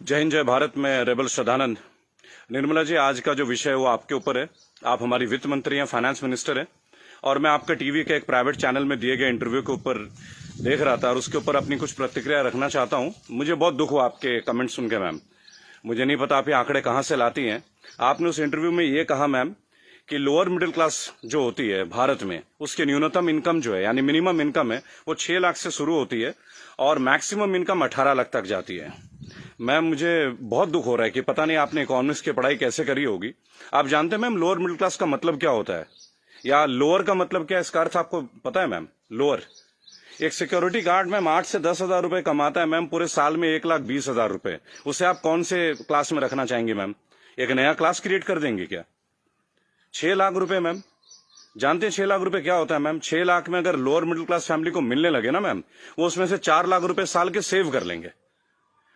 जय हिंद, जय भारत। मैं रेबल श्रद्धानंद। निर्मला जी, आज का जो विषय है वो आपके ऊपर है। आप हमारी वित्त मंत्री हैं, फाइनेंस मिनिस्टर हैं, और मैं आपका टीवी के एक प्राइवेट चैनल में दिए गए इंटरव्यू के ऊपर देख रहा था और उसके ऊपर अपनी कुछ प्रतिक्रिया रखना चाहता हूं। मुझे बहुत दुख हुआ आपके कमेंट सुन के मैम। मुझे नहीं पता आप ये आंकड़े कहां से लाती हैं। आपने उस इंटरव्यू में ये कहा मैम कि लोअर मिडिल क्लास जो होती है भारत में, उसकी न्यूनतम इनकम जो है यानी मिनिमम इनकम है वो 6 लाख से शुरू होती है और मैक्सिमम इनकम 18 लाख तक जाती है। मैम, मुझे बहुत दुख हो रहा है कि पता नहीं आपने इकोनॉमिक्स की पढ़ाई कैसे करी होगी। आप जानते हैं मैम लोअर मिडिल क्लास का मतलब क्या होता है, या लोअर का मतलब क्या है, इसका अर्थ आपको पता है मैम? लोअर, एक सिक्योरिटी गार्ड मैम 8 से 10 हजार रुपए कमाता है मैम, पूरे साल में 1,20,000 रुपए। उसे आप कौन से क्लास में रखना चाहेंगे मैम? एक नया क्लास क्रिएट कर देंगे क्या? 6 लाख रुपए मैम, जानते हैं 6 लाख रुपए क्या होता है मैम? 6 लाख में अगर लोअर मिडिल क्लास फैमिली को मिलने लगे ना मैम, वो उसमें से 4 लाख रुपए साल के सेव कर लेंगे।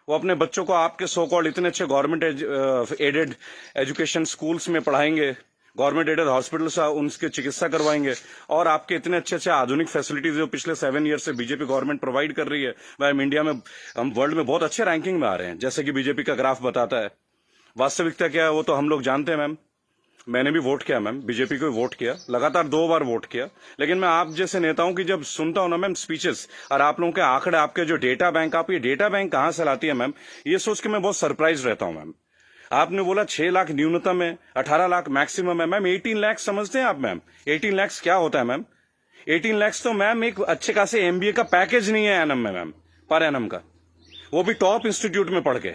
वो अपने बच्चों को आपके सो कॉल्ड इतने अच्छे गवर्नमेंट एडेड एजुकेशन स्कूल्स में पढ़ाएंगे, गवर्नमेंट एडेड हॉस्पिटल से उनकी चिकित्सा करवाएंगे, और आपके इतने अच्छे अच्छे आधुनिक फैसिलिटीज जो पिछले 7 ईयर से बीजेपी गवर्नमेंट प्रोवाइड कर रही है। मैम, इंडिया में हम वर्ल्ड में बहुत अच्छे रैंकिंग में आ रहे हैं, जैसे कि बीजेपी का ग्राफ बताता है। वास्तविकता क्या है वो तो हम लोग जानते हैं मैम। मैंने भी वोट किया मैम, बीजेपी को वोट किया, लगातार 2 बार वोट किया। लेकिन मैं आप जैसे नेताओं की जब सुनता हूं ना मैम स्पीचेस, और आप लोगों के आंकड़े, आपके जो डेटा बैंक, आप ये डेटा बैंक कहां से लाती है मैम, ये सोच के मैं बहुत सरप्राइज रहता हूं मैम। आपने बोला 6 लाख न्यूनतम है, 18 लाख मैक्सिमम है मैम। 18 लाख समझते हैं आप मैम? 18 लाख क्या होता है मैम? 18 लाख तो मैम एक अच्छे खासे एमबीए का पैकेज नहीं है एनम में मैम, पर एनम का, वो भी टॉप इंस्टीट्यूट में पढ़ के।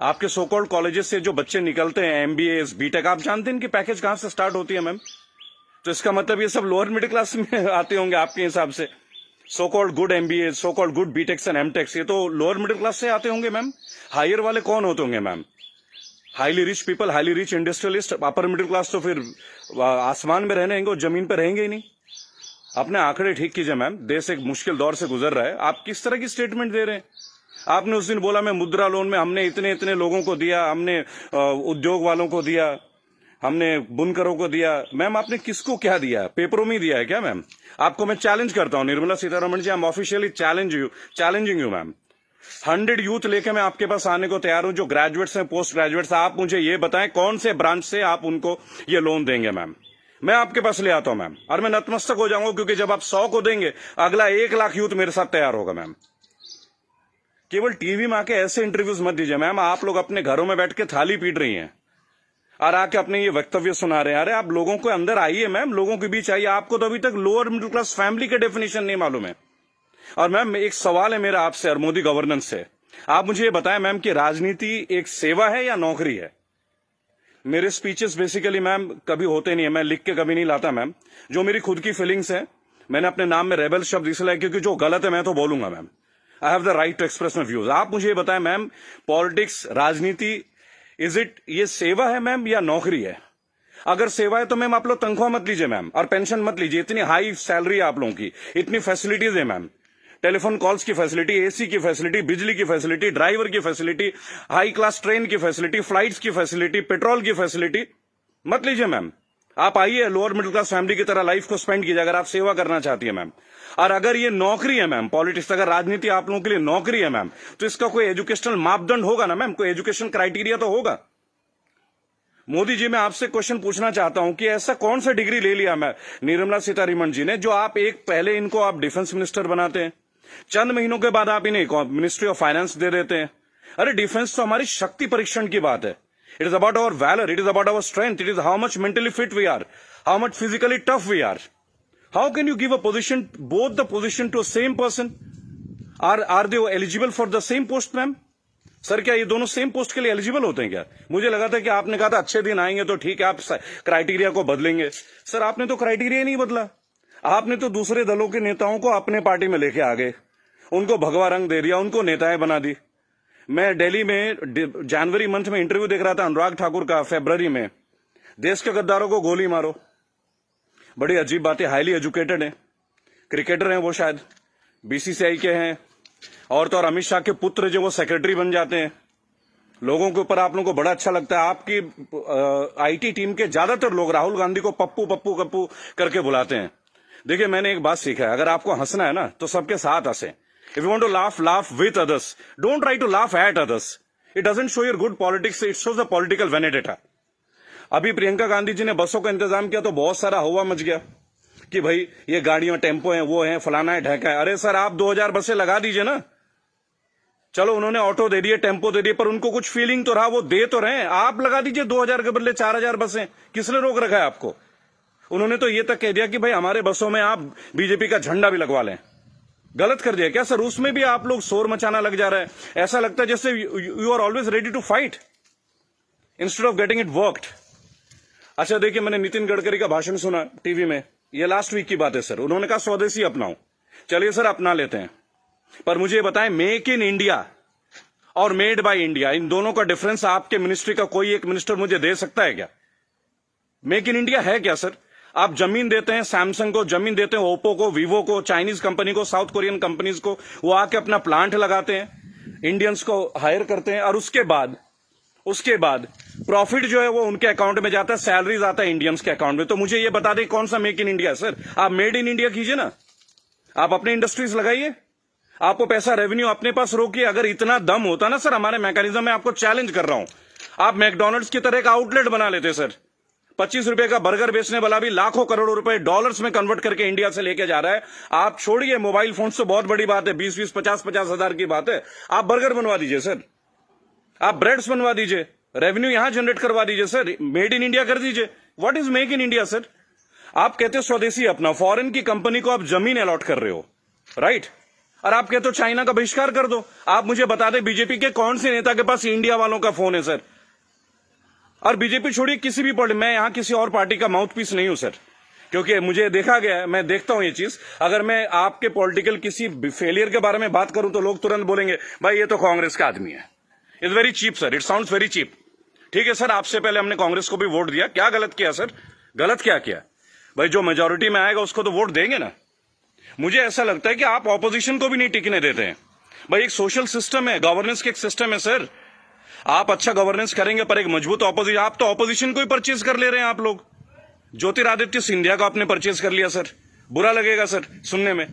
आपके सो कॉल्ड कॉलेजेस से जो बच्चे निकलते हैं, एमबीए, बीटेक, आप जानते हैं इनकी पैकेज कहां से स्टार्ट होती है मैम? तो इसका मतलब ये सब लोअर मिडिल क्लास में आते होंगे आपके हिसाब से। So called good MBA, so called good BTechs and MTechs, ये तो लोअर मिडिल क्लास से आते होंगे मैम। हायर वाले कौन होते होंगे ma'am? Highly rich people, highly rich industrialist. Upper middle class तो फिर आसमान में रहने और जमीन पर रहेंगे ही नहीं। अपने आंकड़े ठीक कीजिए मैम, देश एक मुश्किल दौर से गुजर रहा है। आप किस तरह की स्टेटमेंट दे रहे हैं? आपने उस दिन बोला मैं मुद्रा लोन में हमने इतने इतने लोगों को दिया, हमने उद्योग वालों को दिया, हमने बुनकरों को दिया। मैम, आपने किसको क्या दिया? पेपरों में दिया है क्या मैम? आपको मैं चैलेंज करता हूं Nirmala Sitharaman ji, I am officially challenging you ma'am. 100 youth लेके मैं आपके पास आने को तैयार हूं, जो ग्रेजुएट्स हैं, पोस्ट ग्रेजुएट्स। आप मुझे ये बताएं कौन से ब्रांच से आप उनको ये लोन देंगे मैम? मैं आपके पास ले आता हूं मैम, और मैं नतमस्तक हो जाऊंगा, क्योंकि जब आप 100 को देंगे, अगला 1 लाख यूथ मेरे साथ तैयार होगा मैम। केवल टीवी में आके ऐसे इंटरव्यूज मत दीजिए मैम। आप लोग अपने घरों में बैठ के थाली पीट रही हैं और आके अपने ये वक्तव्य सुना रहे हैं। अरे आप लोगों को अंदर आइए मैम, लोगों के बीच आइए। आपको तो अभी तक लोअर मिडिल क्लास फैमिली के डेफिनेशन नहीं मालूम है। और मैम, एक सवाल है मेरा आपसे और मोदी गवर्नेंस से। आप मुझे ये बताएं मैम कि राजनीति एक सेवा है या नौकरी है? मेरे स्पीचेस बेसिकली मैम कभी होते नहीं है, मैं लिख के कभी नहीं लाता मैम। जो मेरी खुद की फीलिंग्स है, मैंने अपने नाम में रेबल शब्द इसलिए, क्योंकि जो गलत है मैं तो बोलूंगा ma'am. I have the right to express my views. आप मुझे ये बताएं मैम, पॉलिटिक्स, राजनीति, इज इट ये सेवा है मैम या नौकरी है? अगर सेवा है तो मैम आप लोग तनख्वाह मत लीजिए मैम, और पेंशन मत लीजिए। इतनी हाई सैलरी है आप लोगों की, इतनी फैसिलिटीज है मैम, टेलीफोन कॉल्स की फैसिलिटी, एसी की फैसिलिटी, बिजली की फैसिलिटी, ड्राइवर की फैसिलिटी, हाई क्लास ट्रेन की फैसिलिटी, फ्लाइट्स की फैसिलिटी, पेट्रोल की फैसिलिटी। मत लीजिए मैम। आप आइए, लोअर मिडिल क्लास फैमिली की तरह लाइफ को स्पेंड कीजिए, अगर आप सेवा करना चाहती है मैम। और अगर ये नौकरी है मैम, पॉलिटिक्स, अगर राजनीति आप लोगों के लिए नौकरी है मैम, तो इसका कोई एजुकेशनल मापदंड होगा ना मैम, कोई एजुकेशन क्राइटेरिया तो होगा। मोदी जी, मैं आपसे क्वेश्चन पूछना चाहता हूं कि ऐसा कौन सा डिग्री ले लिया मैं निर्मला सीतारमण जी ने, जो आप एक पहले इनको आप डिफेंस मिनिस्टर बनाते हैं, चंद महीनों के बाद आप इन्हें मिनिस्ट्री ऑफ फाइनेंस दे देते हैं। अरे डिफेंस तो हमारी शक्ति परीक्षण की बात है। It is about our valour, it is about our strength, it is how much mentally fit we are, how much physically tough we are. How can you give a position, both the position to same person? Are they eligible for the same post ma'am? Sir, क्या ये दोनों same post के लिए eligible होते हैं क्या? मुझे लगा था कि आपने कहा था अच्छे दिन आएंगे तो ठीक है, आप क्राइटेरिया को बदलेंगे। सर, आपने तो क्राइटेरिया नहीं बदला। आपने तो दूसरे दलों के नेताओं को अपने पार्टी में लेके आ गए, उनको भगवा रंग दे दिया, उनको नेताएं बना दी। मैं दिल्ली में जनवरी मंथ में इंटरव्यू देख रहा था अनुराग ठाकुर का, फरवरी में, देश के गद्दारों को गोली मारो। बड़ी अजीब बात है। हाईली एजुकेटेड है, क्रिकेटर हैं वो, शायद बीसीसीआई के हैं, और तो और अमित शाह के पुत्र जो वो सेक्रेटरी बन जाते हैं। लोगों के ऊपर आप लोगों को बड़ा अच्छा लगता है। आपकी आईटी टीम के ज्यादातर लोग राहुल गांधी को पप्पू पप्पू कप्पू करके बुलाते हैं। देखिए, मैंने एक बात सीखा है, अगर आपको हंसना है ना तो सबके साथ हंसे। If you want to laugh, laugh with others, don't try to laugh at others. It doesn't show your good politics, it shows the political vendetta. अभी प्रियंका गांधी जी ने बसों का इंतजाम किया तो बहुत सारा हवा मच गया कि भाई ये गाड़ियों टेम्पो हैं, वो हैं, फलाना है, ढेका है। अरे सर, आप 2000 बसें लगा दीजिए ना। चलो उन्होंने ऑटो दे दिए, टेम्पो दे दिए, पर उनको कुछ फीलिंग तो रहा, वो दे तो रहे। आप लगा दीजिए 2000 के बदले 4000 बसें। किसने रोक रखा है आपको? उन्होंने तो ये तक कह दिया कि भाई हमारे बसों में आप बीजेपी का झंडा भी लगवा लें। गलत कर दिया क्या सर? उसमें भी आप लोग शोर मचाना लग जा रहा है। ऐसा लगता है जैसे you are always ready to fight instead of getting it worked. अच्छा देखिए, मैंने नितिन गडकरी का भाषण सुना टीवी में, ये लास्ट वीक की बात है सर। उन्होंने कहा स्वदेशी अपनाओ। चलिए सर, अपना लेते हैं, पर मुझे बताएं, मेक इन इंडिया और मेड बाय इंडिया, इन दोनों का डिफरेंस आपके मिनिस्ट्री का कोई एक मिनिस्टर मुझे दे सकता है क्या? मेक इन इंडिया है क्या सर? आप जमीन देते हैं सैमसंग को, जमीन देते हैं ओप्पो को, वीवो को, चाइनीज कंपनी को, साउथ कोरियन कंपनीज को, वो आके अपना प्लांट लगाते हैं, इंडियंस को हायर करते हैं, और उसके बाद प्रॉफिट जो है वो उनके अकाउंट में जाता है, सैलरीज आता है इंडियंस के अकाउंट में। तो मुझे ये बता दें कौन सा मेक इन इंडिया सर? आप मेड इन इंडिया कीजिए ना, आप अपने इंडस्ट्रीज लगाइए, आपको पैसा रेवेन्यू अपने पास रोकिए। अगर इतना दम होता ना सर हमारे मैकेनिज्म में, आपको चैलेंज कर रहा हूं, आप मैकडोनल्ड्स की तरह एक आउटलेट बना लेते सर। 25 रुपए का बर्गर बेचने वाला भी लाखों करोड़ों रुपए डॉलर्स में कन्वर्ट करके इंडिया से लेके जा रहा है। आप छोड़िए मोबाइल फोन तो बहुत बड़ी बात है, 20-20, 50-50 हजार की बात है। आप बर्गर बनवा दीजिए सर, आप ब्रेड्स बनवा दीजिए, रेवेन्यू यहां जनरेट करवा दीजिए सर, मेड इन इंडिया कर दीजिए। What is make in India sir? आप कहते हो स्वदेशी अपना, फॉरेन की कंपनी को आप जमीन अलॉट कर रहे हो, राइट? और आप कहते हो चाइना का बहिष्कार कर दो। आप मुझे बता दें बीजेपी के कौन से नेता के पास इंडिया वालों का फोन है सर? और बीजेपी छोड़िए, किसी भी पार्टी, मैं यहां किसी और पार्टी का माउथ पीस नहीं हूं सर, क्योंकि मुझे देखा गया है, मैं देखता हूं ये चीज। अगर मैं आपके पॉलिटिकल किसी फेलियर के बारे में बात करूं तो लोग तुरंत बोलेंगे भाई ये तो कांग्रेस का आदमी है। It's very cheap sir, it sounds very cheap. ठीक है सर, आपसे पहले हमने कांग्रेस को भी वोट दिया, क्या गलत किया सर? गलत क्या किया भाई? जो मेजोरिटी में आएगा उसको तो वोट देंगे ना। मुझे ऐसा लगता है कि आप ऑपोजिशन को भी नहीं टिकने देते हैं। भाई एक सोशल सिस्टम है, गवर्नेंस के एक सिस्टम है सर। आप अच्छा गवर्नेंस करेंगे पर एक मजबूत ऑपोजिशन, आप तो ऑपोजिशन को ही परचेज कर ले रहे हैं आप लोग। ज्योतिरादित्य सिंधिया को आपने परचेज कर लिया सर, बुरा लगेगा सर सुनने में।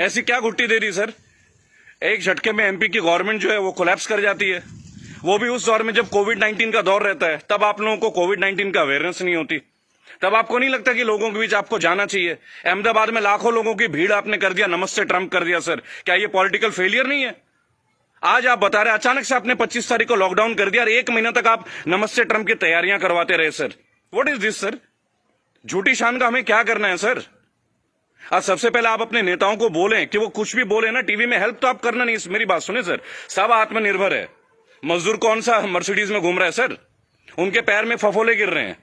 ऐसी क्या घुट्टी दे दी सर? एक झटके में एमपी की गवर्नमेंट जो है वो कोलैप्स कर जाती है, वो भी उस दौर में जब कोविड-19 का दौर रहता है। तब आप लोगों को कोविड-19 का अवेयरनेस नहीं होती, तब आपको नहीं लगता कि लोगों के बीच आपको जाना चाहिए। अहमदाबाद में लाखों लोगों की भीड़ आपने कर दिया, नमस्ते ट्रंप कर दिया सर। क्या ये पॉलिटिकल फेलियर नहीं है? आज आप बता रहे अचानक से आपने 25 तारीख को लॉकडाउन कर दिया और 1 महीना तक आप नमस्ते ट्रंप की तैयारियां करवाते रहे sir. What is this sir? झूठी शान का हमें क्या करना है सर? आज सबसे पहले आप अपने नेताओं को बोलें कि वो कुछ भी बोले ना टीवी में, हेल्प तो आप करना नहीं। मेरी बात सुने सर, सब आत्मनिर्भर है। मजदूर कौन सा मर्सिडीज में घूम रहा है सर? उनके पैर में फफोले गिर रहे हैं।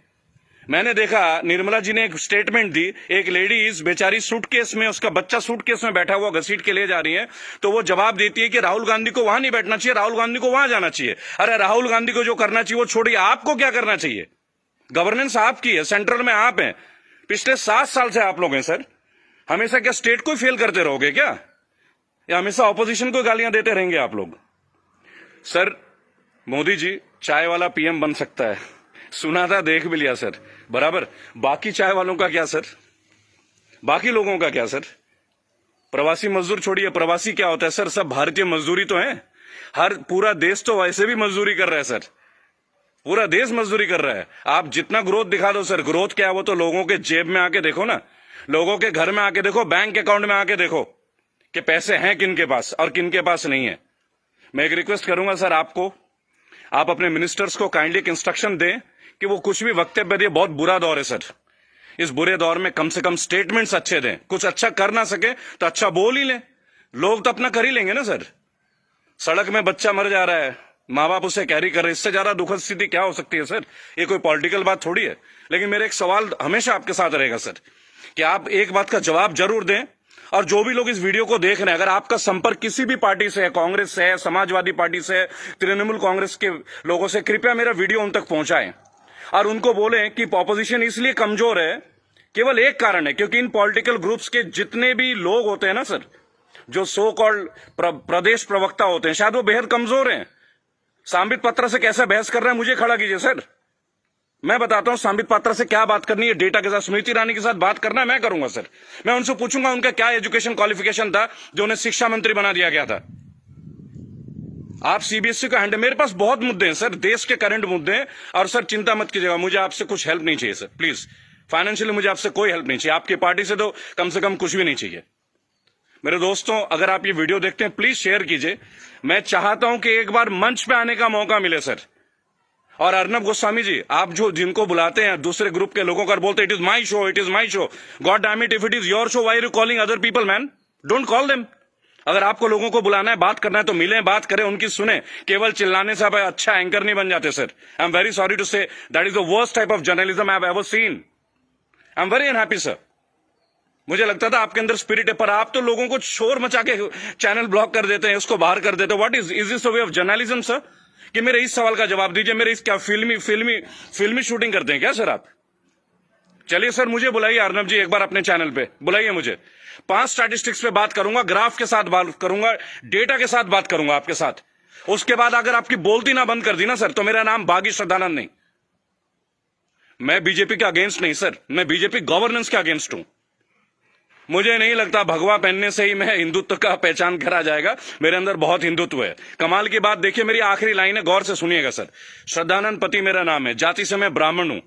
मैंने देखा निर्मला जी ने एक स्टेटमेंट दी, एक लेडीज बेचारी सूटकेस में, उसका बच्चा सूटकेस में बैठा हुआ घसीट के ले जा रही है, तो वो जवाब देती है कि राहुल गांधी को वहां नहीं बैठना चाहिए, राहुल गांधी को वहां जाना चाहिए। अरे राहुल गांधी को जो करना चाहिए वो छोड़िए, आपको क्या करना चाहिए? गवर्नेंस आपकी है, सेंट्रल में आप हैं, पिछले 7 साल से आप लोग हैं सर। हमेशा क्या स्टेट को फेल करते रहोगे क्या, या हमेशा ऑपोजिशन को गालियां देते रहेंगे आप लोग? सर मोदी जी चाय वाला पीएम बन सकता है, सुना था, देख भी लिया सर, बराबर। बाकी चाय वालों का क्या सर? बाकी लोगों का क्या सर? प्रवासी मजदूर छोड़िए, प्रवासी क्या होता है सर? सब भारतीय मजदूरी तो है। हर पूरा देश तो वैसे भी मजदूरी कर रहा है सर, पूरा देश मजदूरी कर रहा है। आप जितना ग्रोथ दिखा दो सर, ग्रोथ क्या है वो तो लोगों के जेब में आके देखो ना, लोगों के घर में आके देखो, बैंक अकाउंट में आके देखो कि पैसे हैं किन के पास और किन के पास नहीं है। मैं एक रिक्वेस्ट करूंगा सर आपको, आप अपने मिनिस्टर्स को काइंडली एक इंस्ट्रक्शन दें कि वो कुछ भी वक्तव्य दे। बहुत बुरा दौर है सर, इस बुरे दौर में कम से कम स्टेटमेंट्स अच्छे दें। कुछ अच्छा कर ना सके तो अच्छा बोल ही लें, लोग तो अपना कर ही लेंगे ना सर। सड़क में बच्चा मर जा रहा है, माँ बाप उसे कैरी कर रहे हैं, इससे ज्यादा दुखद स्थिति क्या हो सकती है सर? ये कोई पॉलिटिकल बात थोड़ी है। लेकिन मेरा एक सवाल हमेशा आपके साथ रहेगा सर, कि आप एक बात का जवाब जरूर दें। और जो भी लोग इस वीडियो को देख रहे हैं, अगर आपका संपर्क किसी भी पार्टी से है, कांग्रेस से है, समाजवादी पार्टी से है, तृणमूल कांग्रेस के लोगों से, कृपया मेरा वीडियो उन तक पहुंचाएं और उनको बोलें कि ऑपोजिशन इसलिए कमजोर है, केवल एक कारण है, क्योंकि इन पॉलिटिकल ग्रुप्स के जितने भी लोग होते हैं ना सर, जो सो कॉल्ड प्रदेश प्रवक्ता होते हैं, शायद वो बेहद कमजोर हैं। सांबित पात्रा से कैसा बहस कर रहा है मुझे खड़ा कीजिए सर, मैं बताता हूं सांबित पात्रा से क्या बात करनी है, डेटा के साथ। स्मृति ईरानी के साथ बात करना है, मैं करूंगा सर। मैं उनसे पूछूंगा उनका क्या एजुकेशन क्वालिफिकेशन था जो उन्हें शिक्षा मंत्री बना दिया गया था। आप सीबीएसई का हैंडल, मेरे पास बहुत मुद्दे हैं सर, देश के करंट मुद्दे हैं। और सर चिंता मत कीजिएगा, मुझे आपसे कुछ हेल्प नहीं चाहिए सर, प्लीज। फाइनेंशियली मुझे आपसे कोई हेल्प नहीं चाहिए, आपकी पार्टी से तो कम से कम कुछ भी नहीं चाहिए। मेरे दोस्तों, अगर आप ये वीडियो देखते हैं प्लीज शेयर कीजिए। मैं चाहता हूं कि एक बार मंच पे आने का मौका मिले सर। और अर्नब गोस्वामी जी, आप जो जिनको बुलाते हैं दूसरे ग्रुप के लोगों को बोलते it is my show, it is my show, god damn it, if it is your show why are you calling other people man? Don't call them. अगर आपको लोगों को बुलाना है, बात करना है तो मिलें, बात करें, उनकी सुने। केवल चिल्लाने से आप अच्छा एंकर नहीं बन जाते sir. I am very sorry to say that is the worst type of journalism I have ever seen. I am very unhappy sir. मुझे लगता था आपके अंदर स्पिरिट है, पर आप तो लोगों को शोर मचा के चैनल ब्लॉक कर देते हैं, उसको बाहर कर देते हैं। What is this way of journalism sir? कि मेरे इस सवाल का जवाब दीजिए। मेरे इस क्या फिल्मी शूटिंग करते हैं क्या सर आप? चलिए सर, मुझे बुलाइए अर्नब जी, एक बार अपने चैनल पे बुलाइए मुझे। 5 स्टैटिस्टिक्स पे बात करूंगा, ग्राफ के साथ बात करूंगा, डेटा के साथ बात करूंगा आपके साथ। उसके बाद अगर आपकी बोलती ना बंद कर दी ना सर, तो मेरा नाम बागी श्रद्धानंद नहीं। मैं बीजेपी के अगेंस्ट नहीं सर, मैं बीजेपी गवर्नेंस के अगेंस्ट हूं। मुझे नहीं लगता भगवा पहनने से ही मैं हिंदुत्व का पहचान करा जाएगा। मेरे अंदर बहुत हिंदुत्व है। कमाल की बात देखिए, मेरी आखिरी लाइन है, गौर से सुनिएगा सर। श्रद्धानंद पति मेरा नाम है, जाति से मैं ब्राह्मण हूं,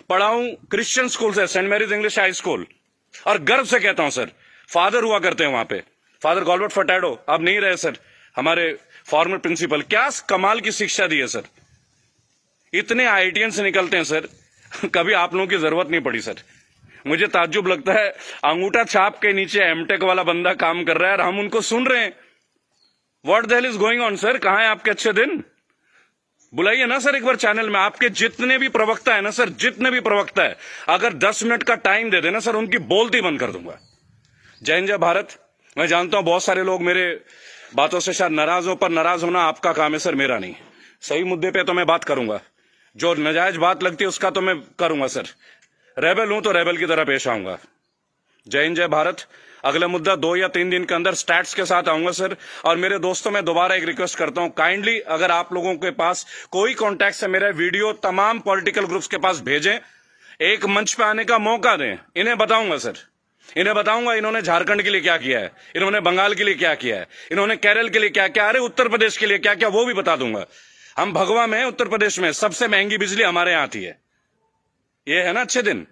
पढ़ा हूं क्रिश्चियन स्कूल से, Saint Mary's English high school, और गर्व से कहता हूं सर, फादर हुआ करते हैं वहां पे, फादर गॉलबर्ट फर्टैडो, अब नहीं रहे सर, हमारे फॉर्मर प्रिंसिपल। क्या कमाल की शिक्षा दी है सर। इतने आईआईटीएन निकलते हैं सर, कभी आप लोगों की जरूरत नहीं पड़ी सर। मुझे ताज्जुब लगता है, अंगूठा छाप के नीचे एमटेक वाला बंदा काम कर रहा है और हम उनको सुन रहे हैं। What the hell is going on sir? कहां है आपके अच्छे दिन? बुलाइए ना सर एक बार चैनल में। आपके जितने भी प्रवक्ता है ना सर, जितने भी प्रवक्ता है, अगर 10 मिनट का टाइम दे देना सर, उनकी बोलती बंद कर दूंगा। जय हिंद, जय भारत। मैं जानता हूं बहुत सारे लोग मेरे बातों से शायद नाराज हो, पर नाराज होना आपका काम है सर, मेरा नहीं। सही मुद्दे पे तो मैं बात करूंगा, जो नाजायज बात लगती है उसका तो मैं करूंगा सर। रेबल हूं तो रेबल की तरह पेश आऊंगा। जय हिंद, जय भारत। अगला मुद्दा 2 या 3 दिन के अंदर स्टैट्स के साथ आऊंगा सर। और मेरे दोस्तों, मैं दोबारा एक रिक्वेस्ट करता हूं, काइंडली अगर आप लोगों के पास कोई कॉन्टैक्ट है, मेरा वीडियो तमाम पॉलिटिकल ग्रुप्स के पास भेजें, एक मंच पे आने का मौका दें। इन्हें बताऊंगा सर, इन्हें बताऊंगा इन्होंने झारखंड के लिए क्या किया है, इन्होंने बंगाल के लिए क्या किया है, इन्होंने केरल के लिए क्या किया, अरे उत्तर प्रदेश के लिए क्या क्या, वो भी बता दूंगा। हम भगवा में, उत्तर प्रदेश में सबसे महंगी बिजली हमारे यहां आती है। ये है ना अच्छे दिन।